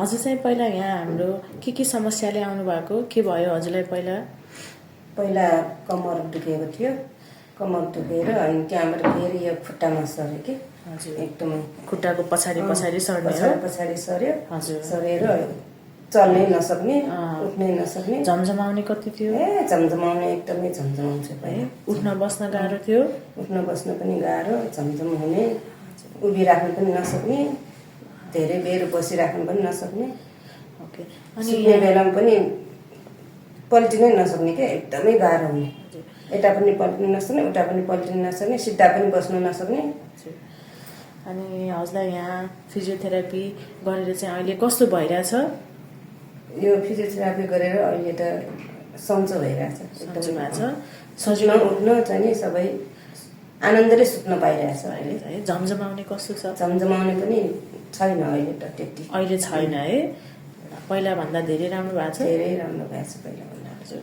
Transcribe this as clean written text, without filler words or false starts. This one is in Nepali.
हजुर चाहिँ पहिला यहाँ हाम्रो के समस्याले आउनु भएको के भयो हजुरलाई पहिला? पहिला कमर दुखेको थियो। कमर दुखेर अनि त्यहाँबाट फेरि यो खुट्टामा सर्यो कि हजुर एकदमै खुट्टाको पछाडि पछाडि सर्ने हो? पछाडि सर्यो। हजुर सरेर चल्नै नसक्ने, उठ्नै नसक्ने। झमझमाउने कति थियो? झमझमाउने एकदमै झमझमाउँछ पहिला। उठ्न बस्न गाह्रो थियो? उठ्न बस्न पनि गाह्रो, झमझम हुने, उभिराख्नु पनि नसक्ने, धेरै बेर बसिराख्नु पनि नसक्ने। ओके। अनि सुत्ने बेलामा पनि पल्टिनै नसक्ने क्या, एकदमै गाह्रो हुने। यता पनि पल्टिनु नसक्ने, उता पनि पल्टिनु नसक्ने, सिधा पनि बस्नु नसक्ने। अनि हजुरलाई यहाँ फिजियोथेरापी गरेर चाहिँ अहिले कस्तो भइरहेछ? यो फिजियोथेरापी गरेर अहिले त सन्चो भइरहेछ। सन्चो भएको छ? सजिलो उठ्न चाहिँ नि सबै आनन्दले सुत्न पाइरहेछ अहिले। है झमझमाउने कस्तो छ? झमझमाउने पनि छैन अहिले त त्यति। अहिले छैन है? पहिला भन्दा धेरै राम्रो भएको छ? धेरै राम्रो भएको छ पहिला भन्दा। हजुर।